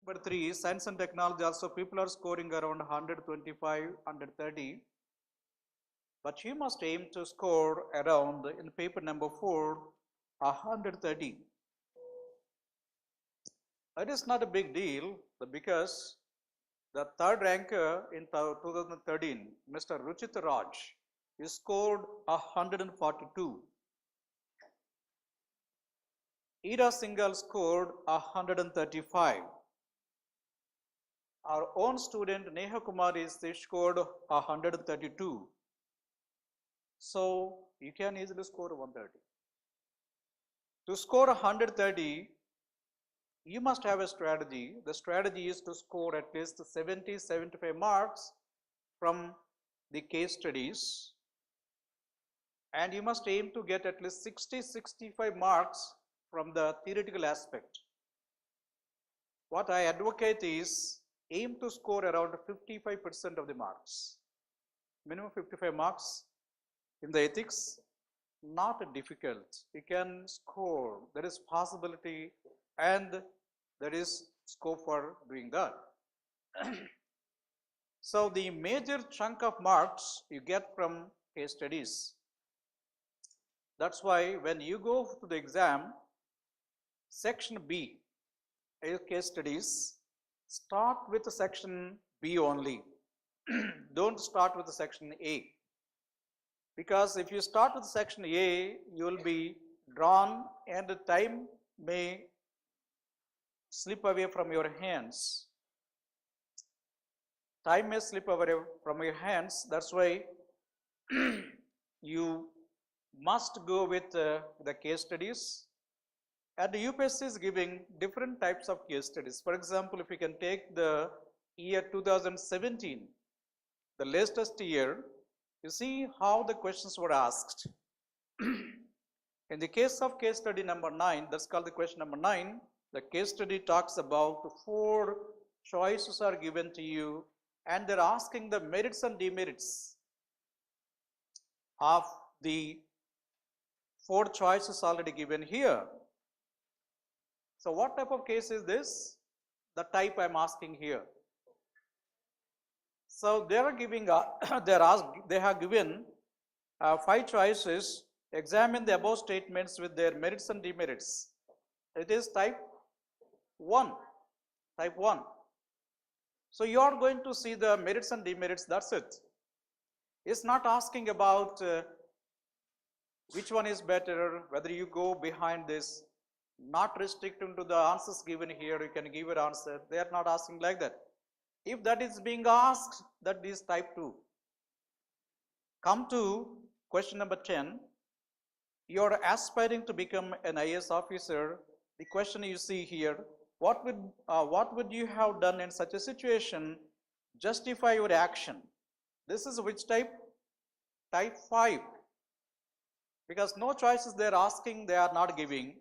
Number 3, science and technology also people are scoring around 125, 130. But you must aim to score around, in paper number 4, 130. It is not a big deal because the third ranker in 2013, Mr. Ruchit Raj, he scored 142. Ira Singhal scored 135. Our own student Neha Kumari scored 132. So you can easily score 130. To score 130, you must have a strategy. The strategy is to score at least 70-75 marks from the case studies, and you must aim to get at least 60-65 marks from the theoretical aspect. What I advocate is aim to score around 55% of the marks. Minimum 55 marks in the ethics, not difficult. You can score, there is possibility and there is scope for doing that. So the major chunk of marks you get from case studies. That's why when you go to the exam, section B, case studies, start with the section B only. Don't start with the section A. Because if you start with section A, you will be drawn and the time may slip away from your hands. Time may slip away from your hands. That's why you must go with the case studies. And the UPSC is giving different types of case studies. For example, if you can take the year 2017, the latest year, you see how the questions were asked. In the case of case study number 9, that's called the question number 9, the case study talks about 4 choices are given to you and they're asking the merits and demerits of the 4 choices already given here. So what type of case is this? The type I'm asking here. So they are giving, they have given 5 choices. Examine the above statements with their merits and demerits. It is type 1. Type 1. So you are going to see the merits and demerits, that's it. It's not asking about which one is better, whether you go behind this, not restricting to the answers given here, you can give an answer. They are not asking like that. If that is being asked, that is type 2. Come to question number 10. You are aspiring to become an IAS officer. The question you see here, what would you have done in such a situation? Justify your action. This is which type? Type 5. Because no choices they are asking, they are not giving.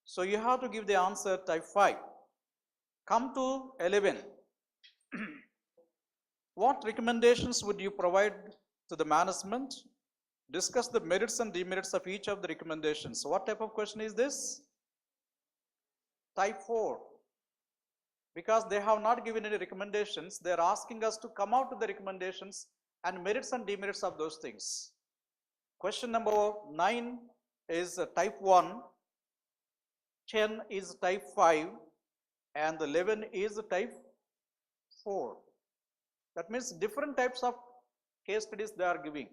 So you have to give the answer type 5. Come to 11. What recommendations would you provide to the management? Discuss the merits and demerits of each of the recommendations. So what type of question is this? Type 4. Because they have not given any recommendations, they are asking us to come out with the recommendations and merits and demerits of those things. Question number 9 is type 1, 10 is type 5, and 11 is type 4. That means different types of case studies they are giving.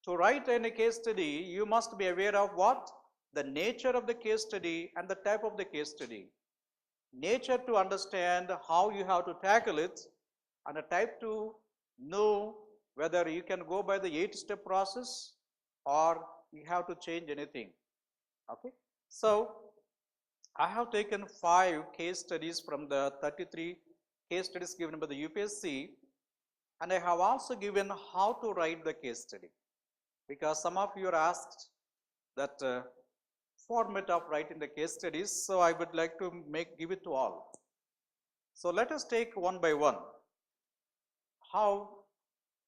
To write any case study, you must be aware of what? The nature of the case study and the type of the case study. Nature to understand how you have to tackle it, and a type to know whether you can go by the 8-step process or you have to change anything. Okay. So I have taken 5 case studies from the 33 case studies given by the UPSC, and I have also given how to write the case study, because some of you are asked that format of writing the case studies, so I would like to give it to all. So let us take one by one how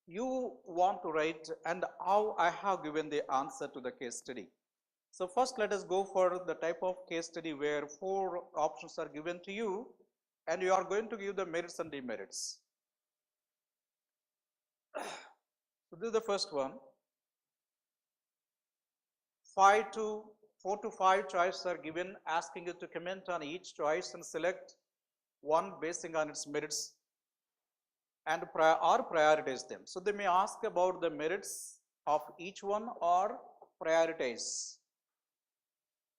you want to write and how I have given the answer to the case study. So first let us go for the type of case study where 4 options are given to you and you are going to give the merits and demerits. So this is the first one. 4 to 5 choices are given, asking you to comment on each choice and select one basing on its merits and or prioritize them. So they may ask about the merits of each one or prioritize.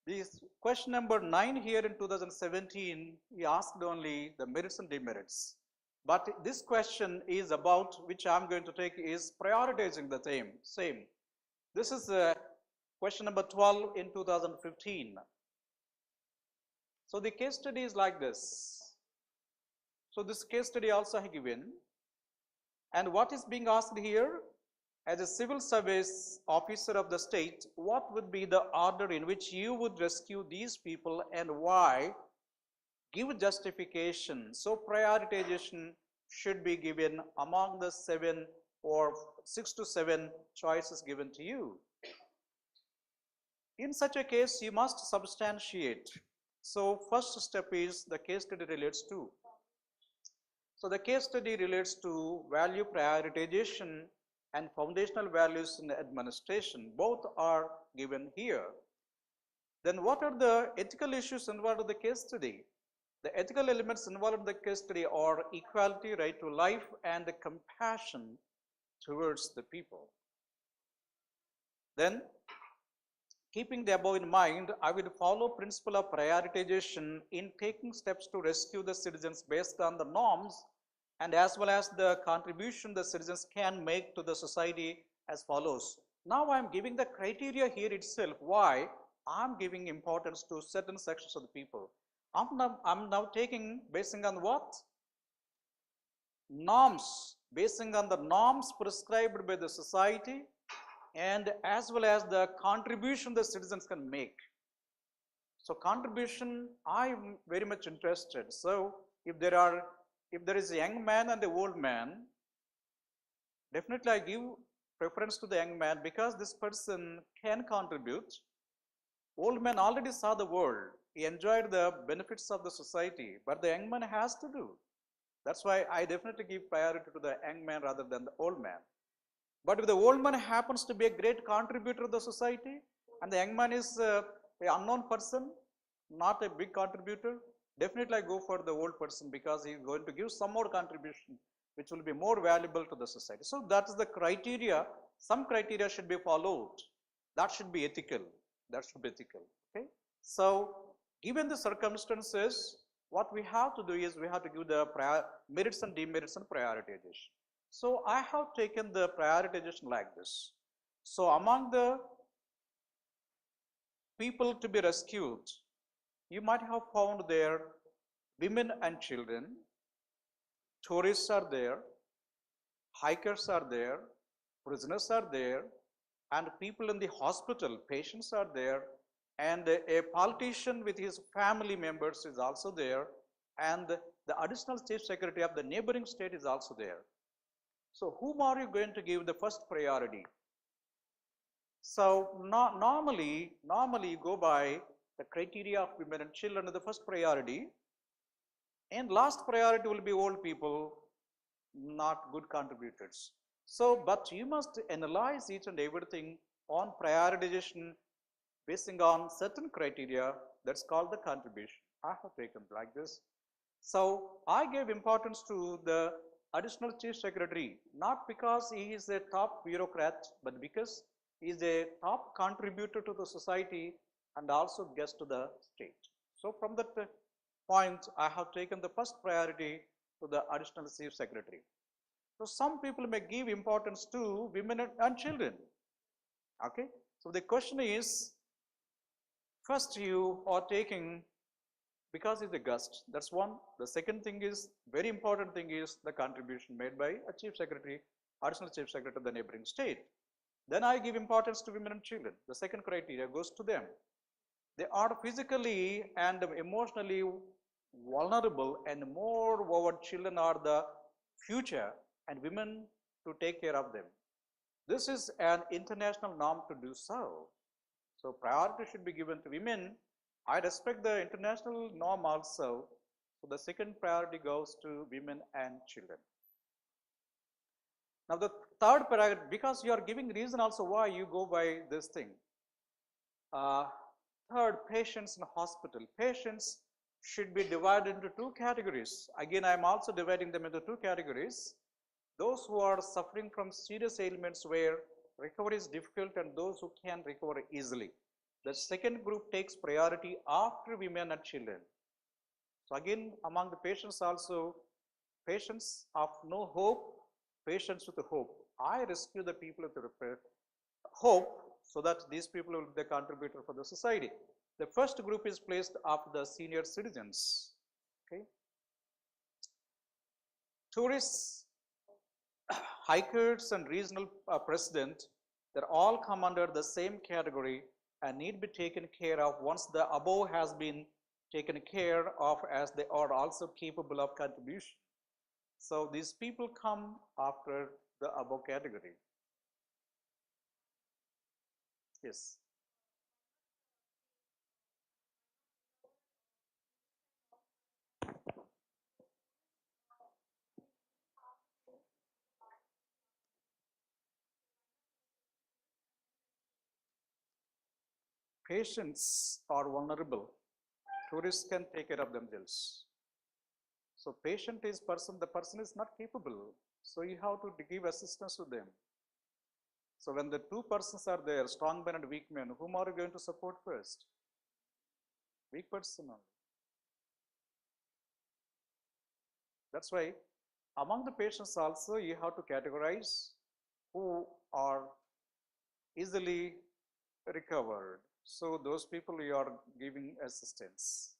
This question number 9 here in 2017, we asked only the merits and demerits. But this question is about, which I'm going to take, is prioritizing the same. This is question number 12 in 2015. So the case study is like this. So this case study also I have given. And what is being asked here? As a civil service officer of the state, what would be the order in which you would rescue these people and why? Give justification. So prioritization should be given among the 7 or 6 to 7 choices given to you. In such a case, you must substantiate. So first step is the case study relates to. So the case study relates to value prioritization and foundational values in administration. Both are given here. Then what are the ethical issues involved in the case study? The ethical elements involved in the case study are equality, right to life, and the compassion towards the people. Then, keeping the above in mind, I will follow principle of prioritization in taking steps to rescue the citizens based on the norms and as well as the contribution the citizens can make to the society as follows. Now I am giving the criteria here itself. Why? I am giving importance to certain sections of the people. I'm now taking, basing on what? Norms, basing on the norms prescribed by the society and as well as the contribution the citizens can make. So contribution, I am very much interested. So if there is a young man and a old man, definitely I give preference to the young man because this person can contribute. Old man already saw the world. He enjoyed the benefits of the society, but the young man has to do. That's why I definitely give priority to the young man rather than the old man. But if the old man happens to be a great contributor to the society and the young man is an unknown person, not a big contributor, definitely I go for the old person because he is going to give some more contribution which will be more valuable to the society. So that is the criteria. Some criteria should be followed. That should be ethical. That should be ethical. Okay. So given the circumstances, what we have to do is we have to give the merits and demerits and prioritization. So I have taken the prioritization like this. So among the people to be rescued, you might have found there women and children, tourists are there, hikers are there, prisoners are there, and people in the hospital, patients are there, and a politician with his family members is also there, and the additional chief secretary of the neighboring state is also there. So whom are you going to give the first priority? So normally you go by the criteria of women and children as the first priority, and last priority will be old people, not good contributors. So, but you must analyze each and everything on prioritization basing on certain criteria. That's called the contribution. I have taken like this. So I gave importance to the additional chief secretary, not because he is a top bureaucrat, but because he is a top contributor to the society and also guest to the state. So from that point, I have taken the first priority to the additional chief secretary. So some people may give importance to women and children. Okay. So the question is, first you are taking because it's a guest. That's one. The second thing is, very important thing is the contribution made by a chief secretary, additional chief secretary of the neighboring state. Then I give importance to women and children. The second criteria goes to them. They are physically and emotionally vulnerable, and moreover, children are the future and women to take care of them. This is an international norm to do so. So priority should be given to women. I respect the international norm also. So the second priority goes to women and children. Now the third priority, because you are giving reason also why you go by this thing. Third, patients in hospital. Patients should be divided into two categories. Again, I am also dividing them into two categories. Those who are suffering from serious ailments where recovery is difficult and those who can recover easily. The second group takes priority after women and children. So again, among the patients also, patients of no hope, patients with hope. I rescue the people with hope so that these people will be the contributor for the society. The first group is placed after the senior citizens. Okay. Tourists, hikers and regional president, they all come under the same category and need to be taken care of once the above has been taken care of, as they are also capable of contribution. So these people come after the above category. Yes. Patients are vulnerable. Tourists can take care of themselves. So patient is person, the person is not capable. So you have to give assistance to them. So when the two persons are there, strong man and weak man, whom are you going to support first? Weak person only. That's why among the patients also you have to categorize who are easily recovered. So those people you are giving assistance.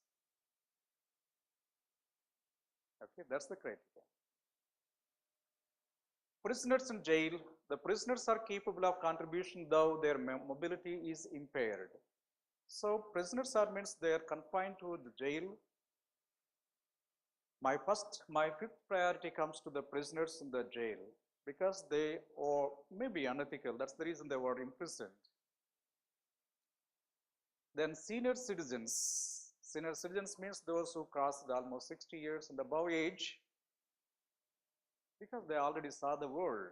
Okay, that's the criteria. Prisoners in jail, the prisoners are capable of contribution though their mobility is impaired. So prisoners are means they are confined to the jail. My fifth priority comes to the prisoners in the jail because they or maybe unethical. That's the reason they were imprisoned. Then senior citizens. Senior citizens means those who crossed almost 60 years and above age because they already saw the world.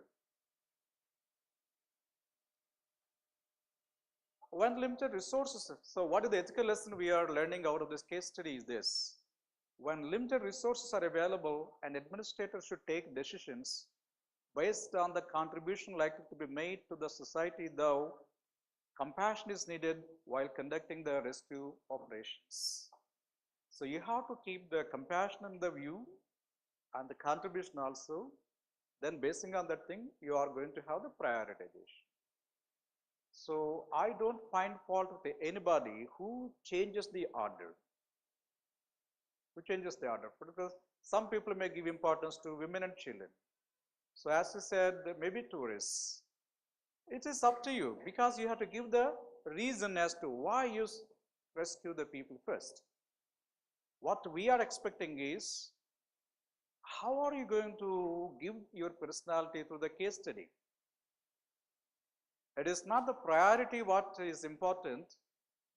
When limited resources, so what is the ethical lesson we are learning out of this case study is this. When limited resources are available, an administrator should take decisions based on the contribution likely to be made to the society, though compassion is needed while conducting the rescue operations. So you have to keep the compassion in the view and the contribution also. Then basing on that thing, you are going to have the prioritization. So I don't find fault with anybody who changes the order. Who changes the order? Because some people may give importance to women and children. So as you said, maybe tourists. It is up to you because you have to give the reason as to why you rescue the people first. What we are expecting is, how are you going to give your personality through the case study? It is not the priority what is important,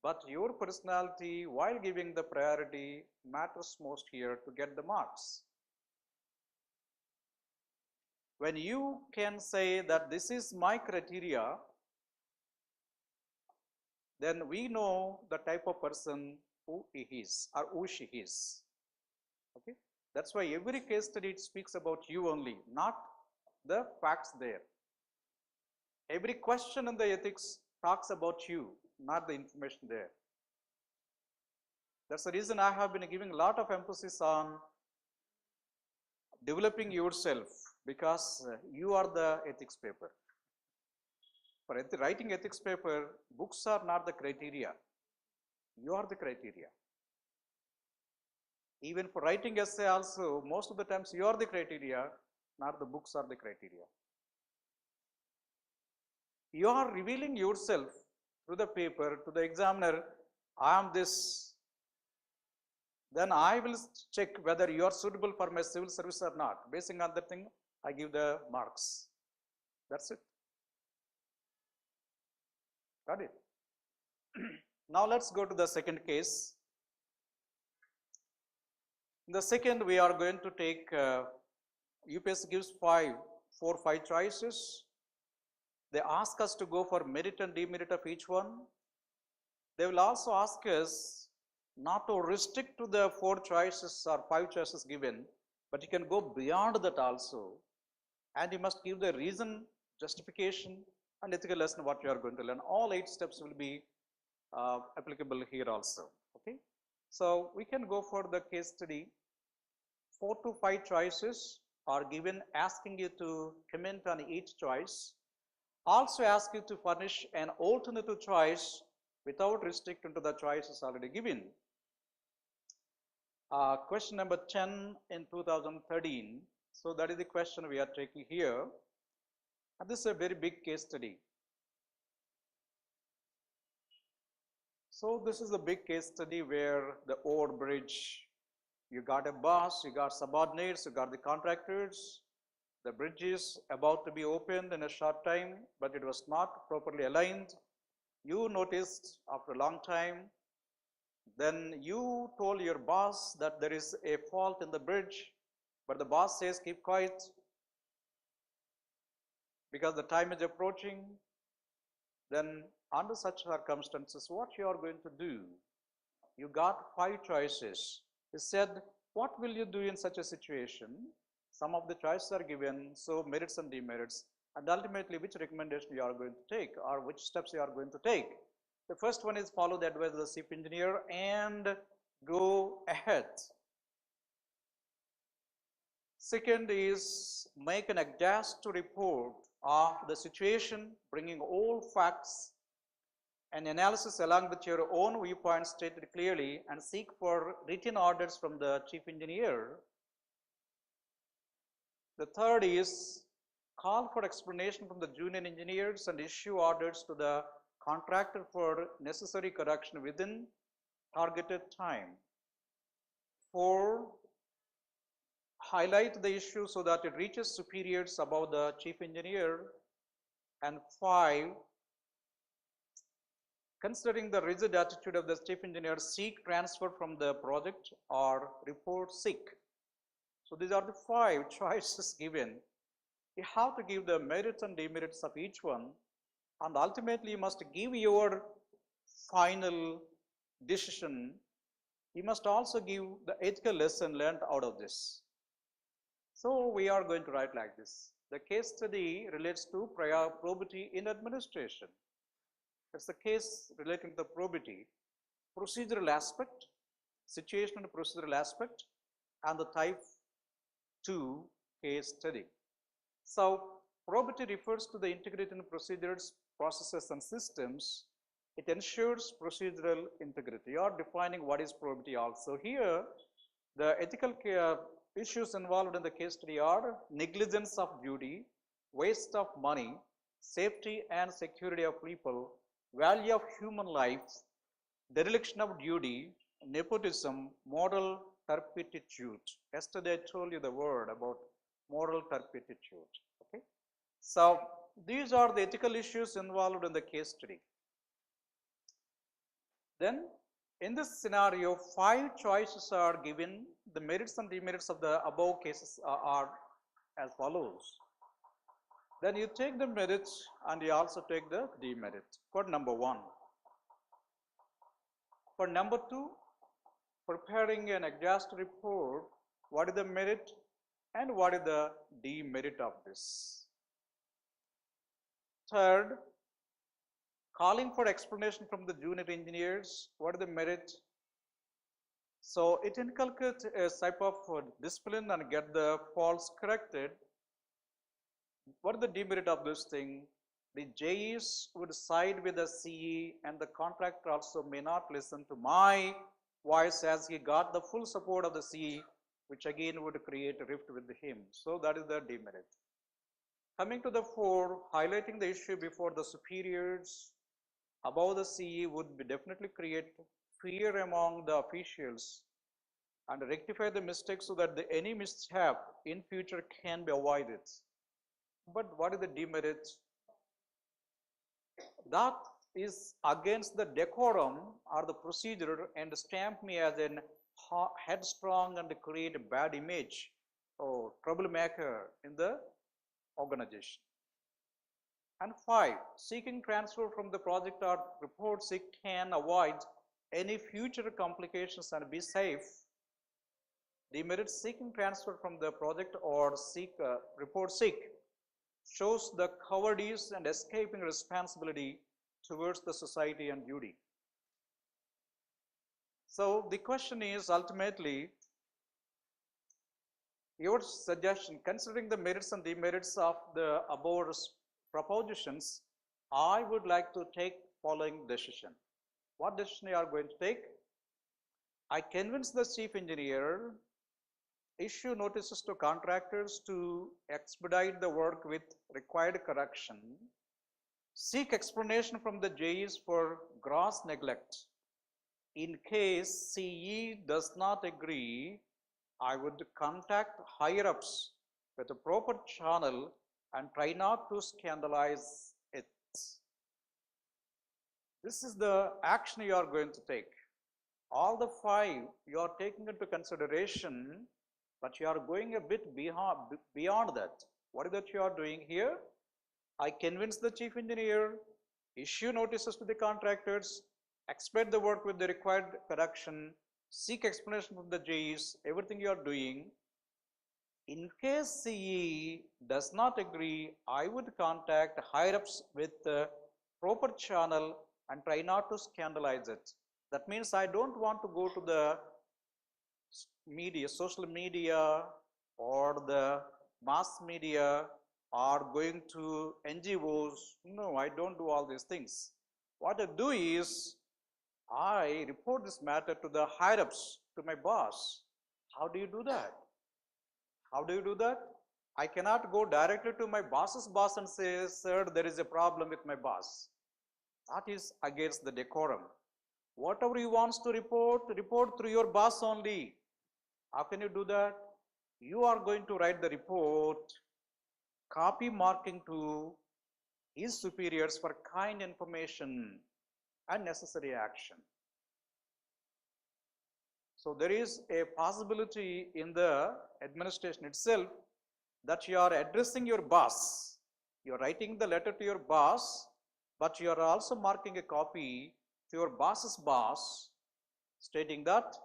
but your personality while giving the priority matters most here to get the marks. When you can say that this is my criteria, then we know the type of person who he is or who she is. Okay, that's why every case study it speaks about you only, not the facts there. Every question in the ethics talks about you, not the information there. That's the reason I have been giving a lot of emphasis on developing yourself because you are the ethics paper. For writing ethics paper, books are not the criteria. You are the criteria. Even for writing essay also, most of the times you are the criteria, not the books are the criteria. You are revealing yourself through the paper to the examiner, I am this. Then I will check whether you are suitable for my civil service or not. Basing on that thing, I give the marks. That's it. Got it? Now let's go to the second case. In the second, we are going to take UPSC gives 5 choices. They ask us to go for merit and demerit of each one. They will also ask us not to restrict to the 4 choices or 5 choices given, but you can go beyond that also. And you must give the reason, justification, and ethical lesson what you are going to learn. All 8 steps will be applicable here also. Okay. So we can go for the case study. 4 to 5 choices are given, asking you to comment on each choice. Also ask you to furnish an alternative choice without restricting to the choices already given. Question number 10 in 2013. So that is the question we are taking here. And this is a very big case study. So this is a big case study where the overbridge, you got a boss, you got subordinates, you got the contractors. The bridge is about to be opened in a short time, but it was not properly aligned. You noticed after a long time. Then you told your boss that there is a fault in the bridge, but the boss says keep quiet because the time is approaching. Then under such circumstances, what you are going to do? You got 5 choices. He said, what will you do in such a situation? Some of the choices are given, so merits and demerits, and ultimately which recommendation you are going to take or which steps you are going to take. The first one is follow the advice of the chief engineer and go ahead. Second is make an exhaustive report of the situation, bringing all facts and analysis along with your own viewpoints stated clearly, and seek for written orders from the chief engineer. The third is call for explanation from the junior engineers and issue orders to the contractor for necessary correction within targeted time. 4, highlight the issue so that it reaches superiors above the chief engineer. And 5, considering the rigid attitude of the chief engineer, seek transfer from the project or report sick. So these are the 5 choices given. You have to give the merits and demerits of each one, and ultimately you must give your final decision. You must also give the ethical lesson learned out of this. So we are going to write like this. The case study relates to prior probity in administration. It's a case relating to the probity, procedural aspect, situation and procedural aspect, and the type 2 case study. So probity refers to the integrity in procedures, processes, and systems. It ensures procedural integrity. You are defining what is probity also. Here, the ethical issues involved in the case study are negligence of duty, waste of money, safety and security of people, value of human life, dereliction of duty, nepotism, moral turpitude. Yesterday I told you the word about moral turpitude. Okay, so these are the ethical issues involved in the case study. Then in this scenario, 5 choices are given. The merits and demerits of the above cases are as follows. Then you take the merits and you also take the demerit for number 1. For number 2, preparing an exhaustive report, what is the merit and what is the demerit of this. Third, calling for explanation from the junior engineers, what is the merit. So it inculcates a type of discipline and get the faults corrected. What is the demerit of this thing? The JEs would side with the CE, and the contractor also may not listen to my voice as he got the full support of the CE, which again would create a rift with him. So that is the demerit. Coming to the 4, highlighting the issue before the superiors above the CE would be definitely create fear among the officials and rectify the mistakes so that any mishap in future can be avoided. But what is the demerit? That is against the decorum or the procedure and stamp me as an headstrong and create a bad image or troublemaker in the organization. And 5, seeking transfer from the project or report seek can avoid any future complications and be safe. Demerits seeking transfer from the project or report seek shows the cowardice and escaping responsibility towards the society and duty. So the question is ultimately your suggestion, considering the merits and demerits of the above propositions, I would like to take following decision. What decision you are going to take? I convince the chief engineer, issue notices to contractors to expedite the work with required correction, seek explanation from the JEs for gross neglect. In case CE does not agree, I would contact higher-ups with a proper channel and try not to scandalize it. This is the action you are going to take. All the 5 you are taking into consideration, but you are going a bit beyond that. What is that you are doing here? I convince the chief engineer, issue notices to the contractors, expedite the work with the required correction, seek explanation from the JEs, everything you are doing. In case CE does not agree, I would contact higher-ups with the proper channel and try not to scandalize it. That means I don't want to go to the media, social media or the mass media or going to NGOs. No, I don't do all these things. What I do is I report this matter to the higher-ups, to my boss. How do you do that? How do you do that? I cannot go directly to my boss's boss and say, sir, there is a problem with my boss. That is against the decorum. Whatever you want to report, report through your boss only. How can you do that? You are going to write the report, copy marking to his superiors for kind information and necessary action. So there is a possibility in the administration itself that you are addressing your boss. You are writing the letter to your boss, but you are also marking a copy to your boss's boss, stating that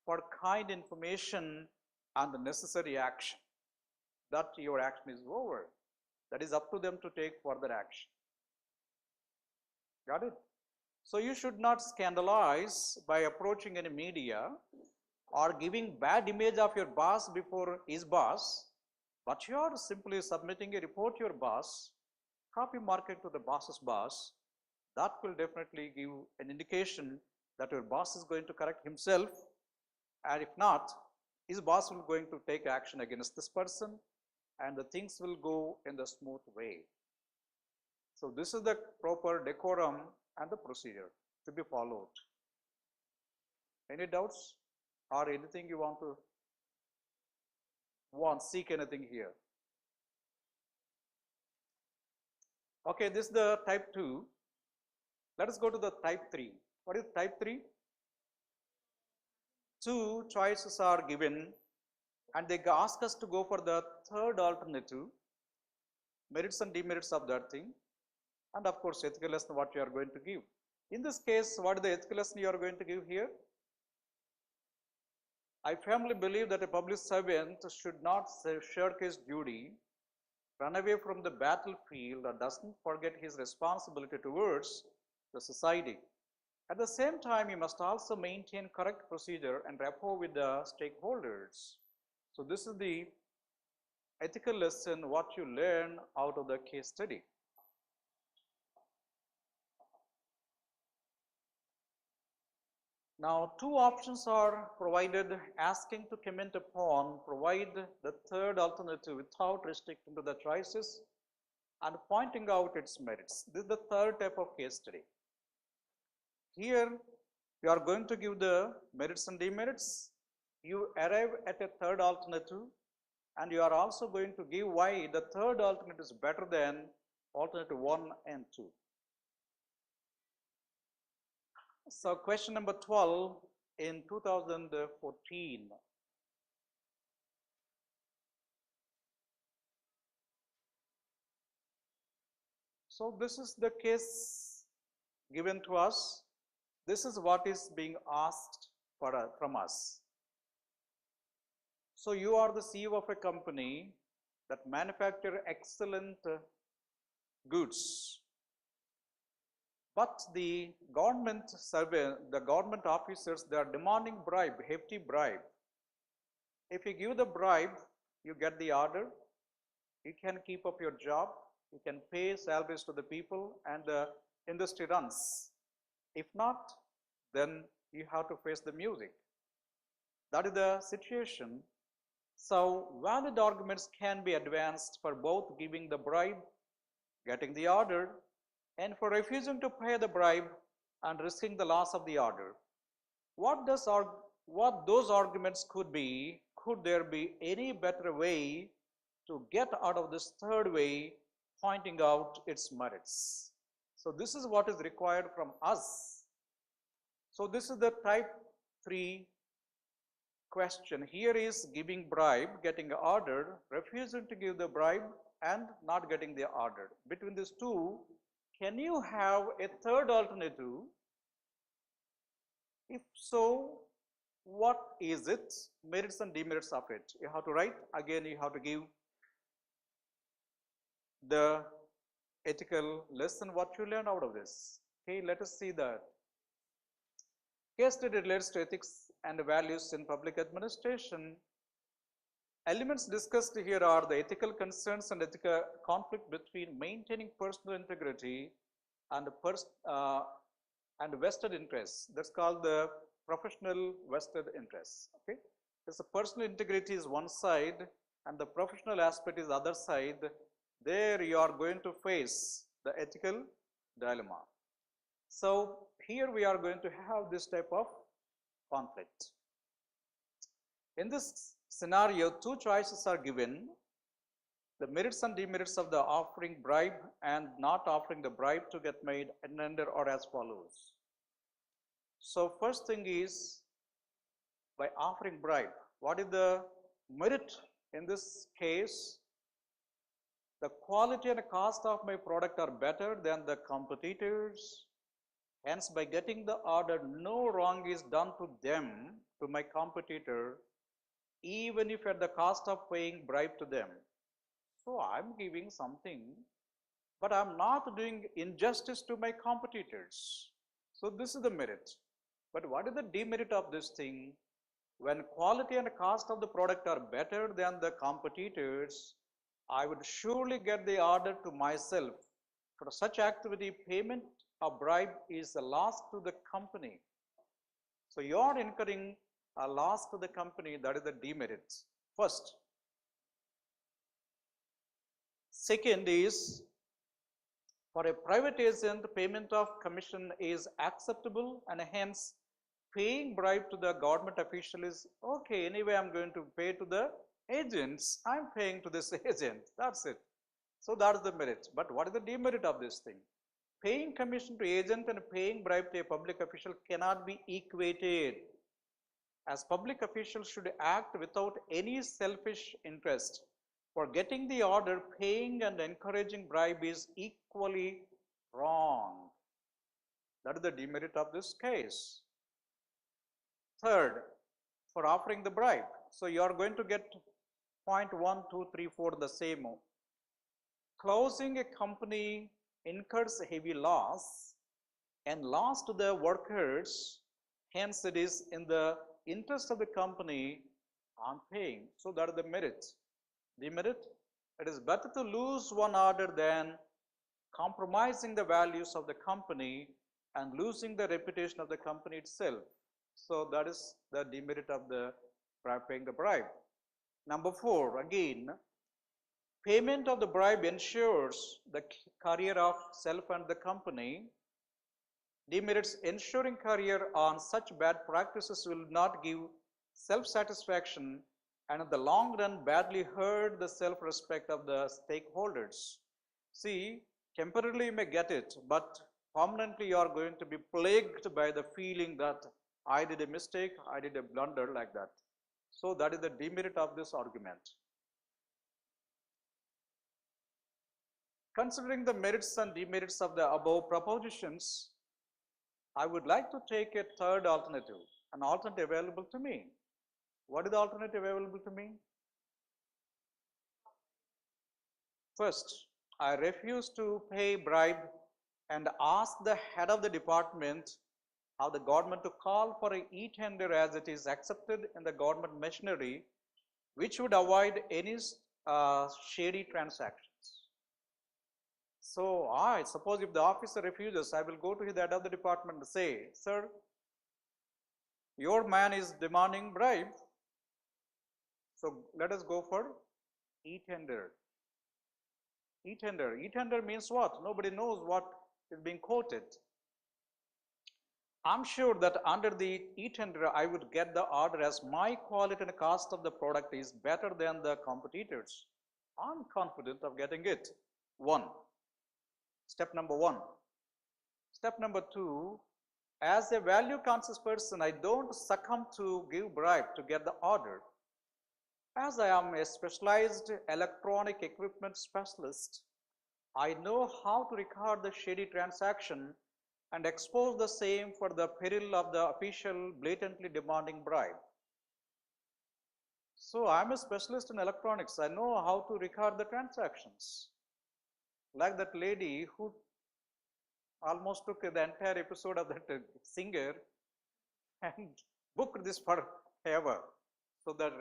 for kind information and the necessary action, that your action is over. That is up to them to take further action. Got it? So you should not scandalize by approaching any media or giving bad image of your boss before his boss, but you are simply submitting a report to your boss, copy mark it to the boss's boss. That will definitely give an indication that your boss is going to correct himself, and if not, his boss will going to take action against this person and the things will go in the smooth way. So this is the proper decorum and the procedure to be followed. Any doubts or anything you want to seek anything here? Okay, this is the type 2. Let us go to the type 3. What is type 3? 2 choices are given and they ask us to go for the third alternative, merits and demerits of that thing, and of course ethical lesson what you are going to give. In this case, what is the ethical lesson you are going to give here? I firmly believe that a public servant should not shirk his duty, run away from the battlefield, or doesn't forget his responsibility towards the society. At the same time, he must also maintain correct procedure and rapport with the stakeholders. So this is the ethical lesson what you learn out of the case study. Now, 2 options are provided asking to comment upon, provide the third alternative without restricting to the choices and pointing out its merits. This is the third type of case study. Here, you are going to give the merits and demerits. You arrive at a third alternative and you are also going to give why the third alternative is better than alternative 1 and 2. So question number 12 in 2014. So this is the case given to us. This is what is being asked from us. So you are the CEO of a company that manufacture excellent goods. But the government officers, they are demanding bribe, hefty bribe. If you give the bribe, you get the order, you can keep up your job, you can pay salaries to the people, and the industry runs. If not, then you have to face the music. That is the situation. So valid arguments can be advanced for both giving the bribe, getting the order, and for refusing to pay the bribe and risking the loss of the order. What those arguments could be? Could there be any better way to get out of this third way, pointing out its merits? So this is what is required from us. So this is the type 3 question. Here is giving bribe, getting the order, refusing to give the bribe, and not getting the order. Between these two, can you have a third alternative? If so, what is it? Merits and demerits of it. You have to write. Again, you have to give the ethical lesson, what you learn out of this. Okay, let us see that. Case study relates to ethics and values in public administration. Elements discussed here are the ethical concerns and ethical conflict between maintaining personal integrity and vested interests. That's called the professional vested interests. Okay, so personal integrity is one side, and the professional aspect is the other side. There you are going to face the ethical dilemma. So here we are going to have this type of conflict. In this scenario, two choices are given: the merits and demerits of the offering bribe and not offering the bribe to get made, and under or as follows. So first thing is, by offering bribe, what is the merit in this case? The quality and cost of my product are better than the competitors. Hence, by getting the order, no wrong is done to them, to my competitor, even if at the cost of paying bribe to them. So I'm giving something, but I'm not doing injustice to my competitors. So this is the merit. But what is the demerit of this thing? When quality and cost of the product are better than the competitors, I would surely get the order to myself. For such activity, payment of bribe is a loss to the company. So you are incurring a loss to the company, that is the demerit. First. Second is, for a private agent, payment of commission is acceptable, and hence paying bribe to the government official is okay. Anyway, I'm going to pay to the agents. I'm paying to this agent. That's it. So that is the merit. But what is the demerit of this thing? Paying commission to agent and paying bribe to a public official cannot be equated, as public officials should act without any selfish interest. For getting the order, paying and encouraging bribe is equally wrong. That is the demerit of this case. Third, for offering the bribe. So you are going to get point 1, 2, 3, 4 the same. Closing a company incurs heavy loss and loss to the workers. Hence, it is in the interest of the company I'm paying. So that is the merit. Demerit, it is better to lose one order than compromising the values of the company and losing the reputation of the company itself. So that is the demerit of the paying the bribe. Number 4, again, payment of the bribe ensures the career of self and the company. Demerits, ensuring career on such bad practices will not give self-satisfaction and in the long run badly hurt the self-respect of the stakeholders. See, temporarily you may get it, but permanently you are going to be plagued by the feeling that I did a mistake, I did a blunder, like that. So that is the demerit of this argument. Considering the merits and demerits of the above propositions, I would like to take a third alternative, an alternative available to me. What is the alternative available to me? First, I refuse to pay bribe and ask the head of the department of the government to call for a e-tender as it is accepted in the government machinery, which would avoid any shady transactions. So I suppose if the officer refuses, I will go to the head of the department and say, sir, your man is demanding bribe, so let us go for e-tender. E-tender. E-tender means what? Nobody knows what is being quoted. I'm sure that under the e-tender, I would get the order as my quality and cost of the product is better than the competitors. I'm confident of getting it. Step number one. Step number two, as a value conscious person, I don't succumb to give bribe to get the order. As I am a specialized electronic equipment specialist, I know how to record the shady transaction and expose the same for the peril of the official blatantly demanding bribe. So I'm a specialist in electronics. I know how to record the transactions. Like that lady who almost took the entire episode of that singer and booked this forever. So the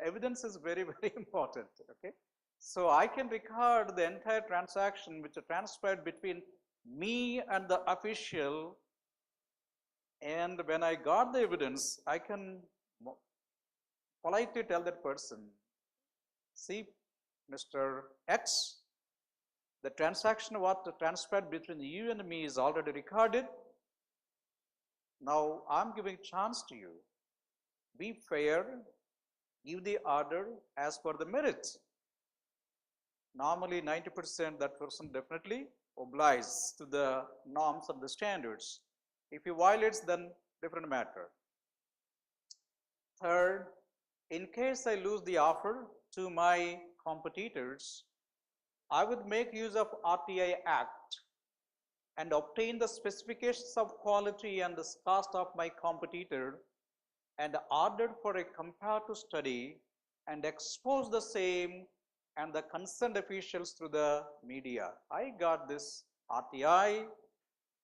evidence is very, very important. Okay. So I can record the entire transaction which transpired between me and the official, and when I got the evidence, I can politely tell that person, see, Mr. X, the transaction what transpired between you and me is already recorded. Now I'm giving chance to you. Be fair, give the order as per the merit. Normally 90% that person definitely obliges to the norms and the standards. If he violates, then different matter. Third, in case I lose the offer to my competitors, I would make use of RTI Act and obtain the specifications of quality and the cost of my competitor and ordered for a comparative study and expose the same and the concerned officials through the media. I got this RTI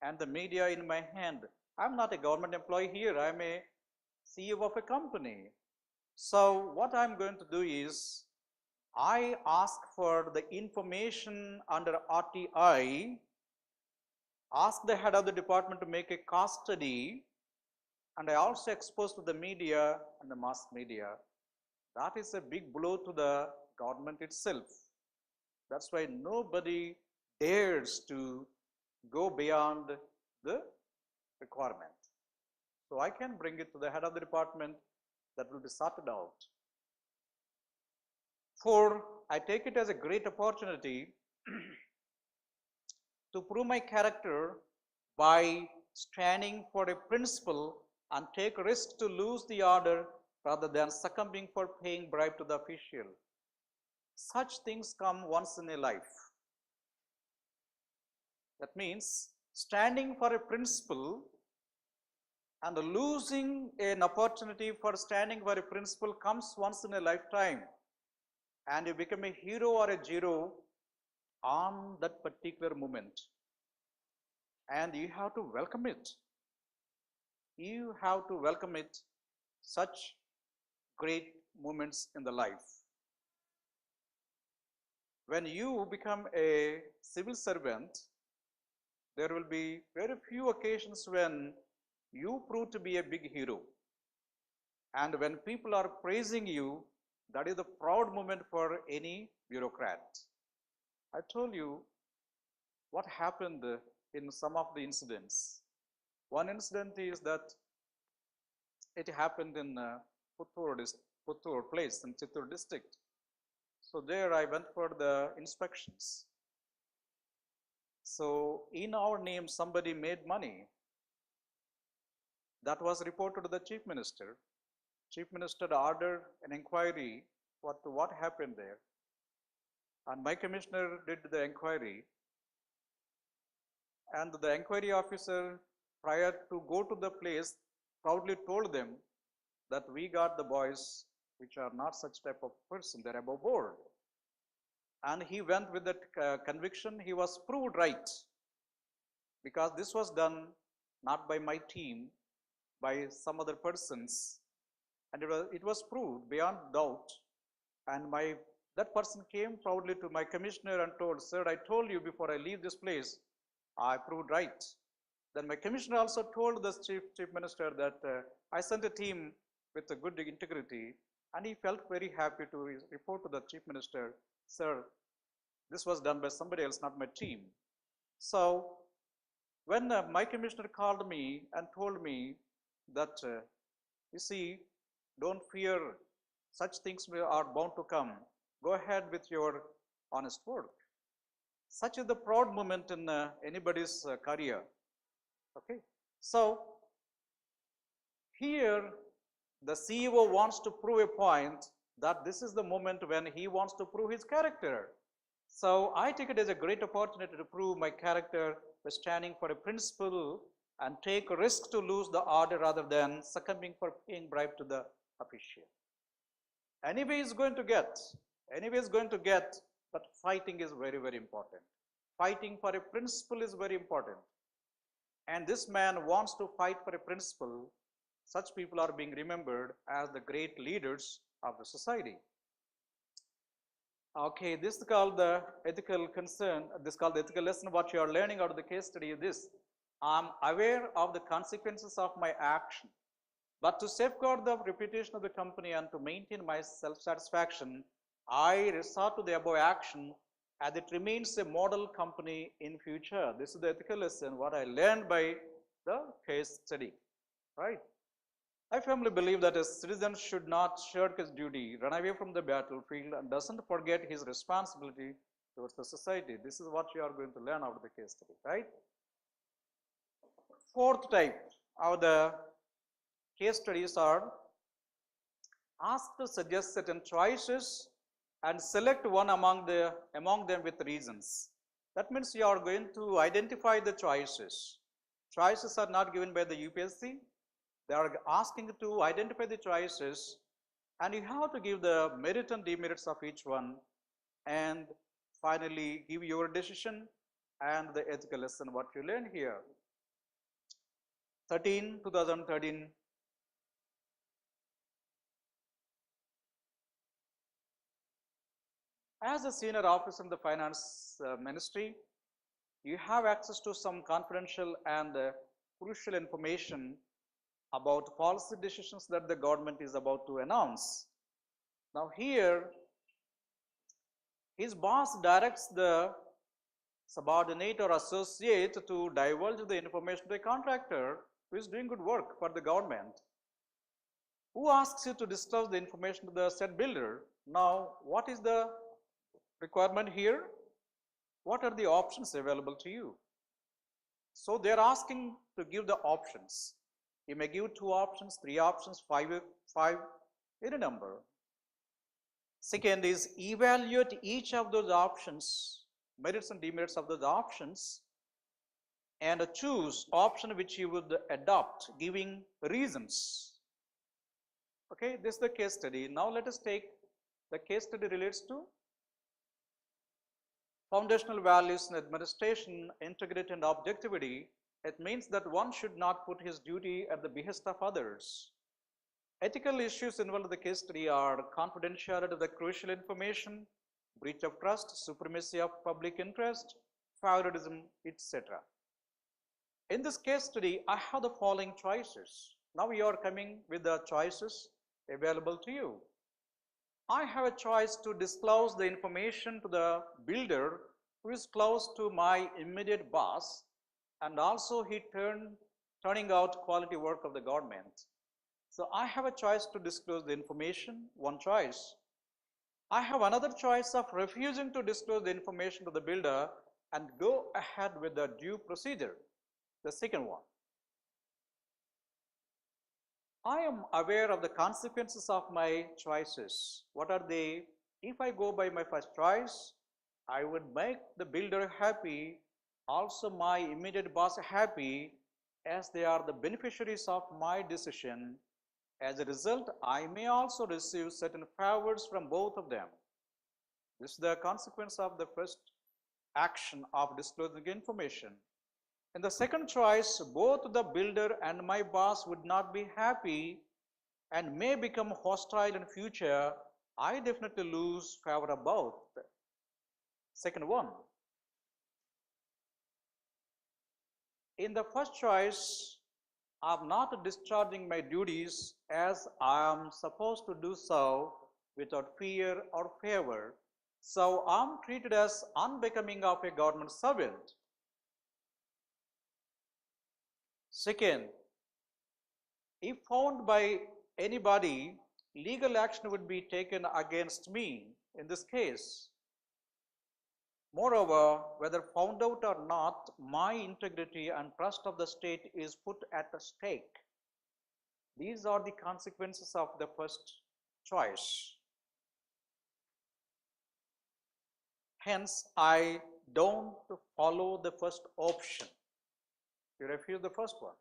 and the media in my hand. I'm not a government employee here. I'm a CEO of a company. So what I'm going to do is, I ask for the information under RTI, ask the head of the department to make a cost study, and I also expose to the media and the mass media. That is a big blow to the government itself. That's why nobody dares to go beyond the requirement. So I can bring it to the head of the department, that will be sorted out. Four, I take it as a great opportunity to prove my character by standing for a principle and take risk to lose the order rather than succumbing for paying bribe to the official. Such things come once in a life. That means standing for a principle and losing an opportunity for standing for a principle comes once in a lifetime, and you become a hero or a zero on that particular moment, and you have to welcome it. You have to welcome it, such great moments in the life. When you become a civil servant, there will be very few occasions when you prove to be a big hero. And when people are praising you, that is the proud moment for any bureaucrat. I told you what happened in some of the incidents. One incident is that it happened in Puttur place in Chittur district. So there I went for the inspections. So in our name, somebody made money. That was reported to the Chief Minister. Chief Minister ordered an inquiry what happened there. And my commissioner did the inquiry. And the inquiry officer, prior to go to the place, proudly told them that we got the boys which are not such type of person, they're above board. And he went with that conviction. He was proved right, because this was done not by my team, by some other persons, and it was proved beyond doubt. And that person came proudly to my commissioner and told, "Sir, I told you before I leave this place, I proved right." Then my commissioner also told the chief minister that I sent a team with a good integrity, and he felt very happy to report to the chief minister, "Sir, this was done by somebody else, not my team." So when my commissioner called me and told me that, you see, don't fear, such things are bound to come. Go ahead with your honest work. Such is the proud moment in anybody's career. Okay, so here the CEO wants to prove a point that this is the moment when he wants to prove his character. So I take it as a great opportunity to prove my character by standing for a principle and take a risk to lose the order rather than succumbing for paying bribe to the official. Anyway is going to get, but fighting is very, very important. Fighting for a principle is very important. And this man wants to fight for a principle. Such people are being remembered as the great leaders of the society. Okay, this is called the ethical concern. This is called the ethical lesson. What you are learning out of the case study is this: I'm aware of the consequences of my action, but to safeguard the reputation of the company and to maintain my self-satisfaction, I resort to the above action as it remains a model company in future. This is the ethical lesson, what I learned by the case study, right? I firmly believe that a citizen should not shirk his duty, run away from the battlefield, and doesn't forget his responsibility towards the society. This is what you are going to learn out of the case study, right? Fourth type of the case studies are asked to suggest certain choices and select one among them with reasons. That means you are going to identify the choices. Choices are not given by the UPSC. They are asking to identify the choices, and you have to give the merit and demerits of each one, and finally give your decision and the ethical lesson what you learn here. 2013. As a senior officer in the finance ministry, you have access to some confidential and crucial information about policy decisions that the government is about to announce. Now here, his boss directs the subordinate or associate to divulge the information to a contractor who is doing good work for the government, who asks you to disclose the information to the said builder. Now, what is the requirement here? What are the options available to you? So they are asking to give the options. You may give 2 options, 3 options, 5, any number. Second is evaluate each of those options, merits and demerits of those options, and choose option which you would adopt, giving reasons. Okay, this is the case study. Now let us take the case study relates to foundational values in administration, integrity and objectivity. It means that one should not put his duty at the behest of others. Ethical issues involved in the case study are confidentiality of the crucial information, breach of trust, supremacy of public interest, favoritism, etc. In this case study, I have the following choices. Now you are coming with the choices available to you. I have a choice to disclose the information to the builder who is close to my immediate boss, and also he turning out quality work of the government. So I have a choice to disclose the information, one choice. I have another choice of refusing to disclose the information to the builder and go ahead with the due procedure. The second one, I am aware of the consequences of my choices. What are they? If I go by my first choice, I would make the builder happy, also my immediate boss happy, as they are the beneficiaries of my decision. As a result, I may also receive certain favors from both of them. This is the consequence of the first action of disclosing information. In the second choice, both the builder and my boss would not be happy and may become hostile in future. I definitely lose favor about the second one. In the first choice, I am not discharging my duties as I am supposed to do so without fear or favor. So I am treated as unbecoming of a government servant. Second, if found by anybody, legal action would be taken against me in this case. Moreover, whether found out or not, my integrity and trust of the state is put at stake. These are the consequences of the first choice. Hence, I don't follow the first option. You refuse the first one.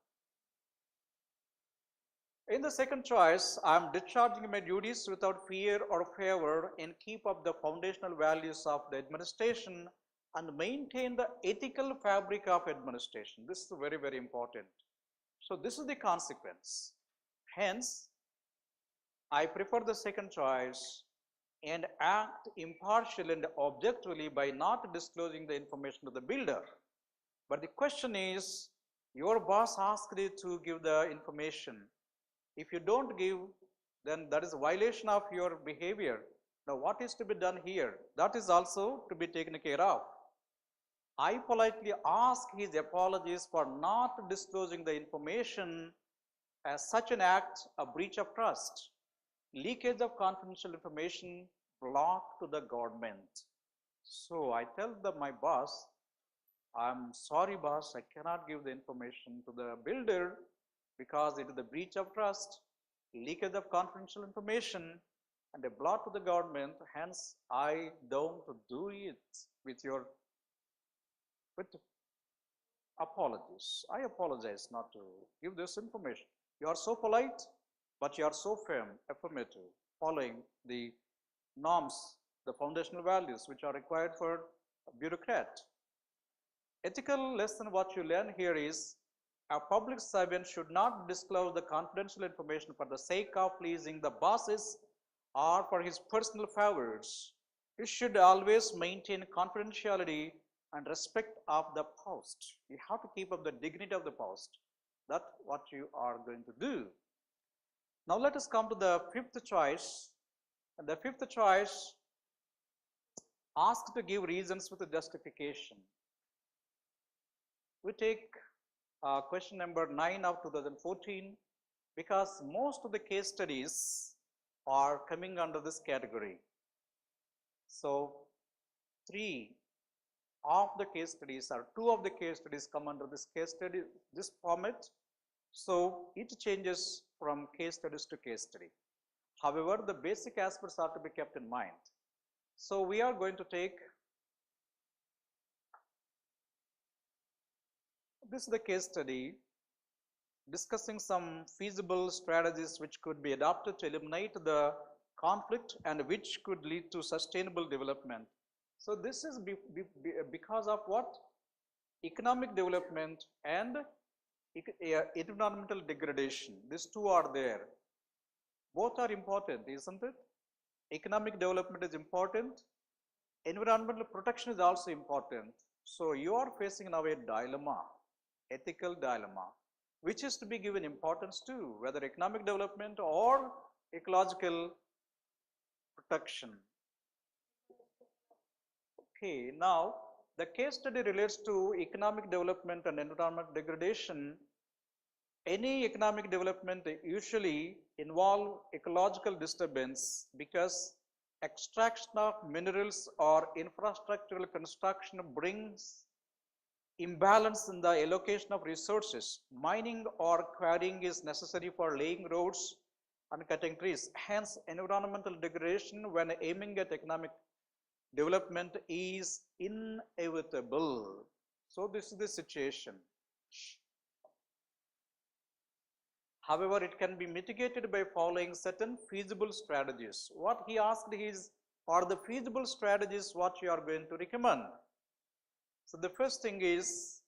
In the second choice, I am discharging my duties without fear or favor and keep up the foundational values of the administration and maintain the ethical fabric of administration. This is very, very important. So this is the consequence. Hence, I prefer the second choice and act impartially and objectively by not disclosing the information to the builder. But the question is, your boss asked you to give the information. If you don't give, then that is a violation of your behavior. Now what is to be done here? That is also to be taken care of. I politely ask his apologies for not disclosing the information, as such an act a breach of trust, leakage of confidential information, block to the government. So I tell my boss, I'm sorry boss, I cannot give the information to the builder because it is the breach of trust, leakage of confidential information, and a blot to the government. Hence, I don't do it with apologies. I apologize not to give this information. You are so polite, but you are so firm, affirmative, following the norms, the foundational values which are required for a bureaucrat. Ethical lesson what you learn here is, a public servant should not disclose the confidential information for the sake of pleasing the bosses or for his personal favors. He should always maintain confidentiality and respect of the post. You have to keep up the dignity of the post. That's what you are going to do. Now let us come to the fifth choice. And the fifth choice, asked to give reasons with a justification. We take question number 9 of 2014 because most of the case studies are coming under this category. So 3 of the case studies or 2 of the case studies come under this case study, this format. So it changes from case studies to case study. However, the basic aspects are to be kept in mind. So we are going to take, this is the case study discussing some feasible strategies which could be adopted to eliminate the conflict and which could lead to sustainable development. So this is because of what? Economic development and environmental degradation. These two are there. Both are important, isn't it? Economic development is important. Environmental protection is also important. So you are facing now a dilemma, ethical dilemma, which is to be given importance to, whether economic development or ecological protection. Okay, now the case study relates to economic development and environmental degradation. Any economic development usually involve ecological disturbance because extraction of minerals or infrastructural construction brings imbalance in the allocation of resources. Mining or quarrying is necessary for laying roads and cutting trees. Hence, environmental degradation when aiming at economic development is inevitable. So this is the situation. However, it can be mitigated by following certain feasible strategies. What he asked is, are the feasible strategies what you are going to recommend? So the first thing is,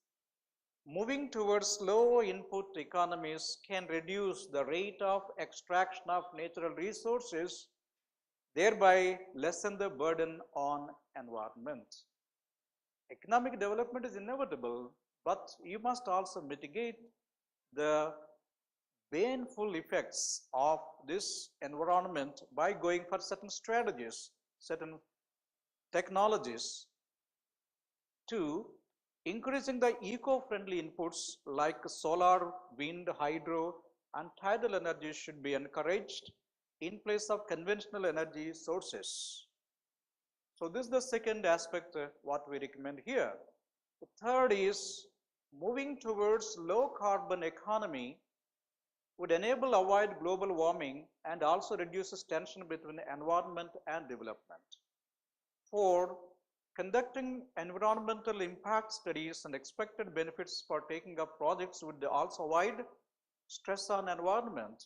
moving towards low input economies can reduce the rate of extraction of natural resources, thereby lessen the burden on environment. Economic development is inevitable, but you must also mitigate the baneful effects of this environment by going for certain strategies, certain technologies. Two, increasing the eco-friendly inputs like solar, wind, hydro, and tidal energy should be encouraged in place of conventional energy sources. So this is the second aspect what we recommend here. The third is moving towards low carbon economy would enable avoid global warming and also reduces tension between environment and development. 4. Conducting environmental impact studies and expected benefits for taking up projects would also avoid stress on environment.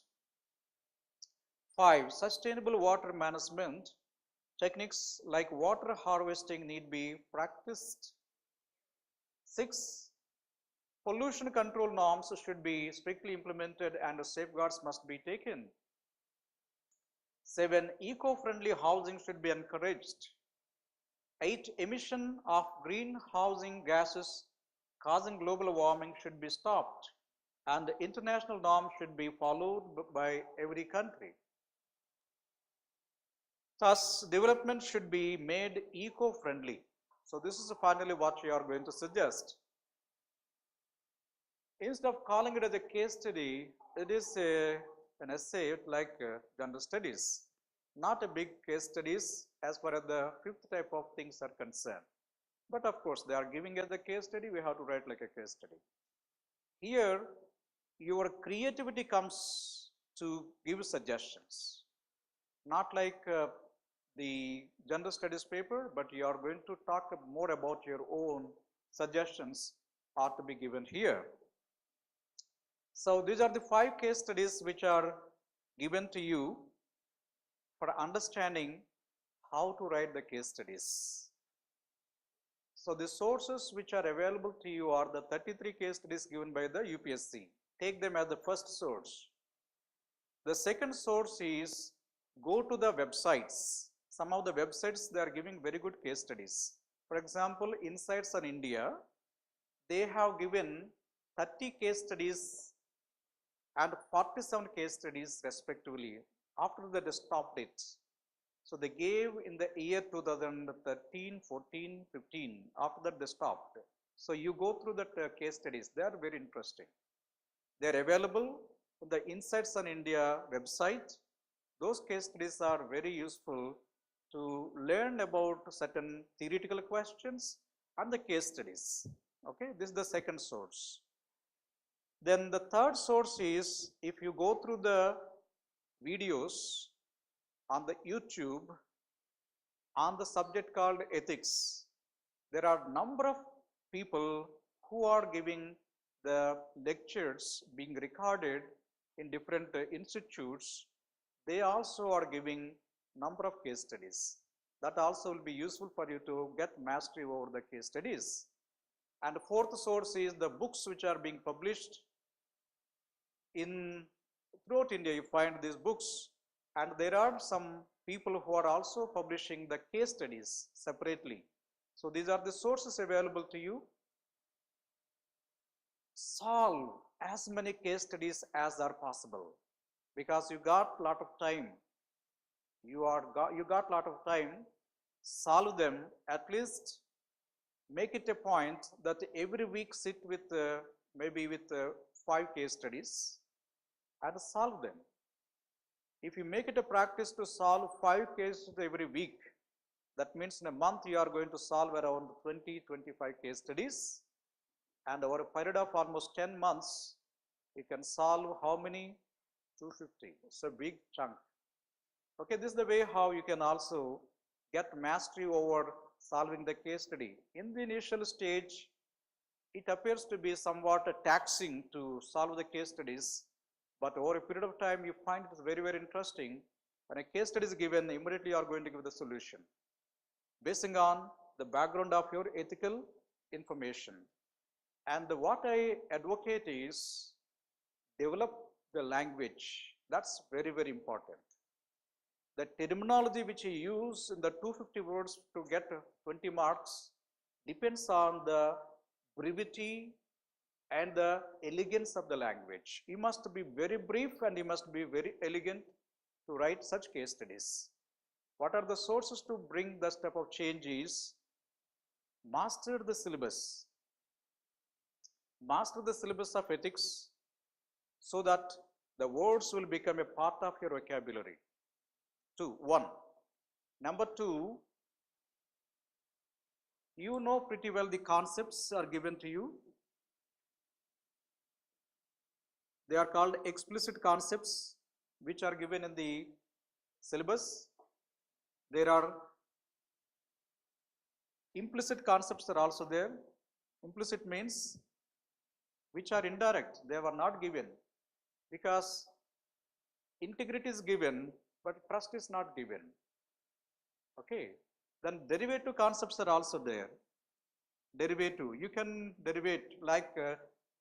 5. Sustainable water management techniques like water harvesting need be practiced. 6. Pollution control norms should be strictly implemented and safeguards must be taken. 7. Eco-friendly housing should be encouraged. 8. Emission of greenhouse gases causing global warming should be stopped and international norms should be followed by every country. Thus, development should be made eco-friendly. So this is finally what we are going to suggest. Instead of calling it as a case study, it is an essay like general studies, not a big case studies as far as the fifth type of things are concerned. But of course, they are giving as a case study, we have to write like a case study. Here, your creativity comes to give suggestions, not like the general studies paper, but you are going to talk more about your own suggestions are to be given here. So these are the 5 case studies which are given to you for understanding how to write the case studies. So the sources which are available to you are the 33 case studies given by the UPSC. Take them as the first source. The second source is go to the websites. Some of the websites they are giving very good case studies. For example, Insights on India, they have given 30 case studies and 47 case studies respectively. After that they stopped it. So they gave in the year 2013, 14, 15. After that they stopped. So you go through that case studies. They are very interesting. They are available on the Insights on India website. Those case studies are very useful to learn about certain theoretical questions and the case studies. Okay, this is the second source. Then the third source is if you go through the videos on the YouTube on the subject called ethics, there are number of people who are giving the lectures being recorded in different institutes. They also are giving number of case studies. That also will be useful for you to get mastery over the case studies. And the fourth source is the books which are being published in throughout India. You find these books, and there are some people who are also publishing the case studies separately. So these are the sources available to you. Solve as many case studies as are possible because you got lot of time. You got lot of time. Solve them. At least make it a point that every week sit with maybe with 5 case studies and solve them. If you make it a practice to solve 5 cases every week, that means in a month you are going to solve around 20-25 case studies, and over a period of almost 10 months, you can solve how many? 250. It's a big chunk. Okay, this is the way how you can also get mastery over solving the case study. In the initial stage, it appears to be somewhat taxing to solve the case studies, but over a period of time, you find it very, very interesting. When a case study is given, immediately you are going to give the solution, basing on the background of your ethical information. And what I advocate is develop the language. That's very, very important. The terminology which you use in the 250 words to get 20 marks depends on the brevity and the elegance of the language. You must be very brief and you must be very elegant to write such case studies. What are the sources to bring this type of changes? Master the syllabus. Master the syllabus of ethics so that the words will become a part of your vocabulary. 1. Number 2, you know pretty well the concepts are given to you. They are called explicit concepts which are given in the syllabus. There are implicit concepts are also there. Implicit means which are indirect, they were not given, because integrity is given but trust is not given. Okay, then derivative concepts are also there. Derivative, you can derivate like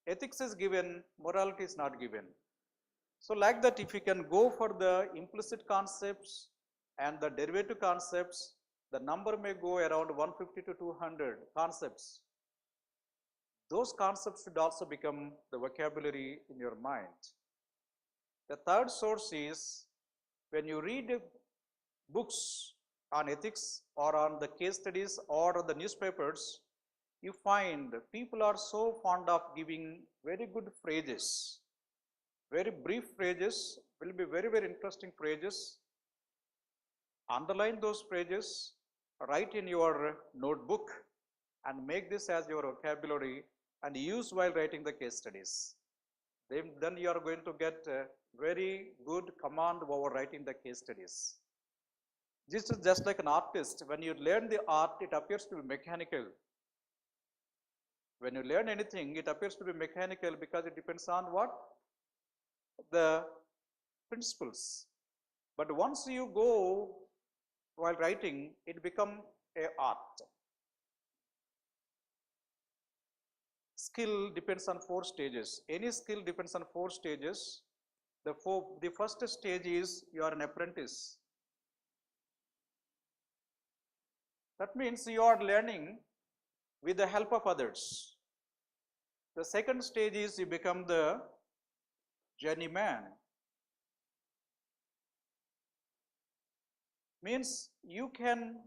ethics is given, morality is not given. So like that, if you can go for the implicit concepts and the derivative concepts, the number may go around 150 to 200 concepts. Those concepts should also become the vocabulary in your mind. The third source is when you read books on ethics or on the case studies or the newspapers, you find people are so fond of giving very good phrases. Very brief phrases will be very, very interesting phrases. Underline those phrases, write in your notebook and make this as your vocabulary and use while writing the case studies. Then you are going to get a very good command over writing the case studies. This is just like an artist. When you learn the art, it appears to be mechanical. When you learn anything, it appears to be mechanical because it depends on what? The principles. But once you go while writing, it becomes an art. Skill depends on 4 stages. Any skill depends on 4 stages. The first stage is you are an apprentice. That means you are learning with the help of others. The second stage is you become the journeyman. Means you can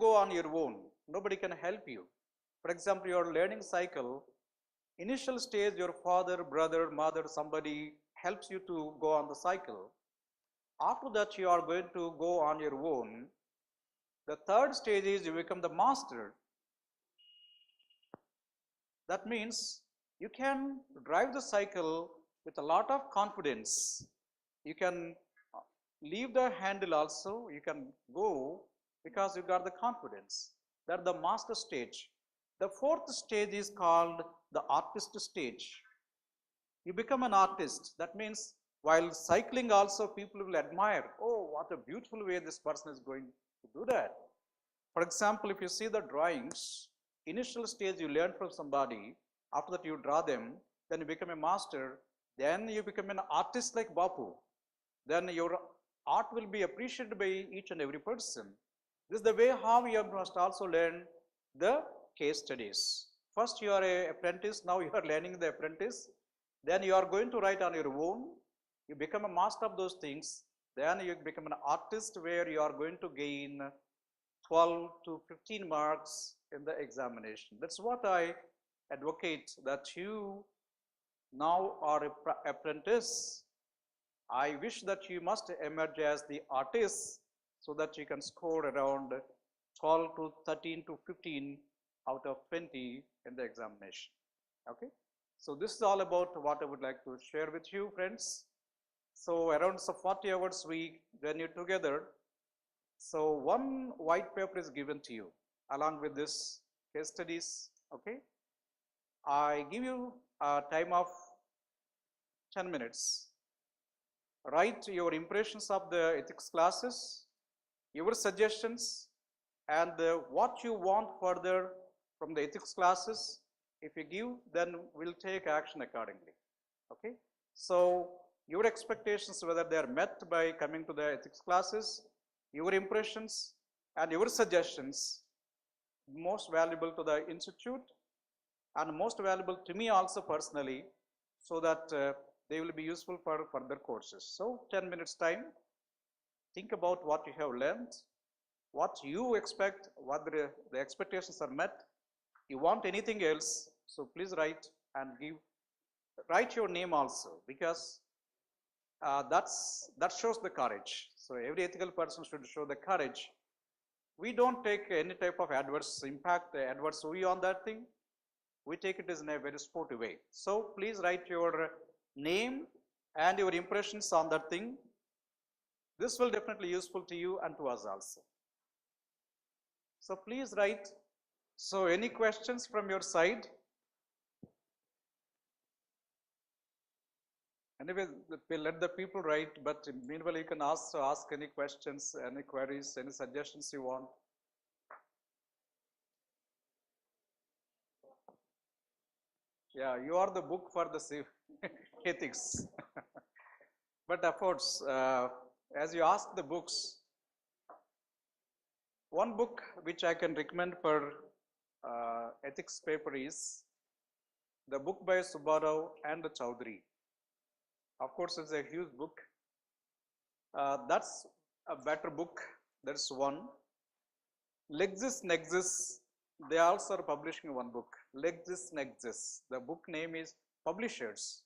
go on your own. Nobody can help you. For example, your learning cycle, initial stage, your father, brother, mother, somebody helps you to go on the cycle. After that, you are going to go on your own. The third stage is you become the master. That means you can drive the cycle with a lot of confidence. You can leave the handle also, you can go because you got the confidence. That's the master stage. The fourth stage is called the artist stage. You become an artist. That means while cycling also people will admire, oh, what a beautiful way this person is going to do that. For example, if you see the drawings, initial stage you learn from somebody, after that you draw them, then you become a master, then you become an artist like Bapu. Then your art will be appreciated by each and every person. This is the way how you must also learn the case studies. First you are an apprentice, now you are learning the apprentice. Then you are going to write on your own. You become a master of those things. Then you become an artist where you are going to gain 12 to 15 marks in the examination. That's what I advocate, that you now are an apprentice I wish that you must emerge as the artist so that you can score around 12 to 13 to 15 out of 20 in the examination. Okay. So this is all about what I would like to share with you, friends. So around 40 hours we journey together. So one white paper is given to you along with this case studies. Okay. I give you a time of 10 minutes. Write your impressions of the ethics classes, your suggestions, and what you want further from the ethics classes. If you give, then we'll take action accordingly. Okay. So your expectations, whether they are met by coming to the ethics classes, your impressions and your suggestions, most valuable to the institute and most valuable to me also personally, so that they will be useful for further courses. So 10 minutes time, think about what you have learned, what you expect, what the expectations are met. You want anything else, so please write and write your name also, because that shows the courage. So every ethical person should show the courage. We don't take any type of adverse impact, adverse view on that thing. We take it as in a very sporty way. So please write your name and your impressions on that thing. This will definitely useful to you and to us also. So please write. So any questions from your side? Anyway, let the people write, but meanwhile you can ask any questions, any queries, any suggestions you want. Yeah, you are the book for the ethics. But of course, as you ask the books, one book which I can recommend for ethics paper is the book by Subbarao and Chowdhury. Of course, it's a huge book. That's a better book. That's one. LexisNexis, they also are publishing one book. LexisNexis. The book name is Publishers.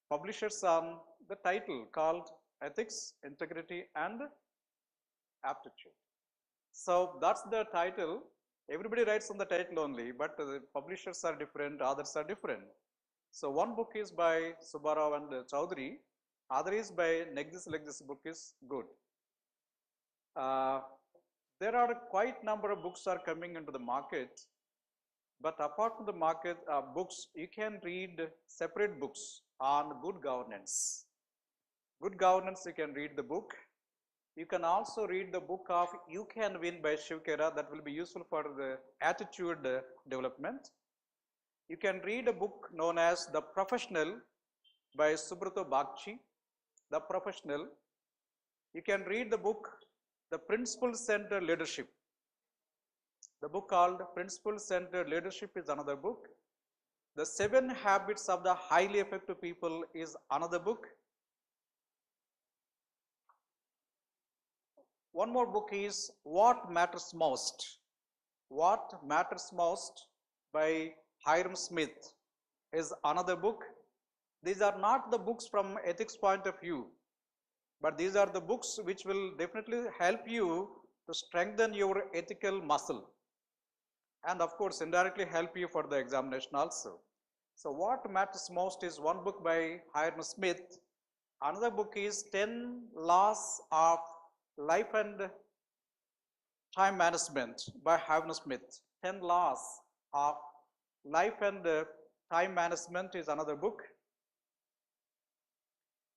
Publishers on the title called Ethics, Integrity and Aptitude. So that's the title. Everybody writes on the title only, but the publishers are different, others are different. So one book is by Subbarao and Chowdhury, other is by Nexis. This book is good. There are quite number of books are coming into the market, but apart from the market books, you can read separate books on good governance. Good governance, you can read the book. You can also read the book of You Can Win by Shiv Khera. That will be useful for the attitude development. You can read a book known as The Professional by Subrata Bagchi. The Professional. You can read the book The Principle Centered Leadership. The book called Principle Centered Leadership is another book. The 7 Habits of the Highly Effective People is another book. One more book is What Matters Most. What Matters Most by Hiram Smith is another book. These are not the books from ethics point of view, but these are the books which will definitely help you to strengthen your ethical muscle, and of course indirectly help you for the examination also. So What Matters Most is one book by Hiram Smith. Another book is 10 Laws of Life and Time Management by Hiram Smith. 10 Laws of Life and Time Management is another book.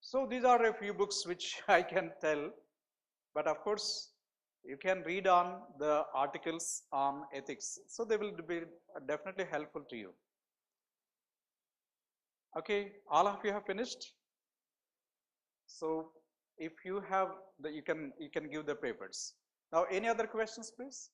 So these are a few books which I can tell, but of course you can read on the articles on ethics. So they will be definitely helpful to you. Okay, all of you have finished. So if you have you can give the papers. Now any other questions, please?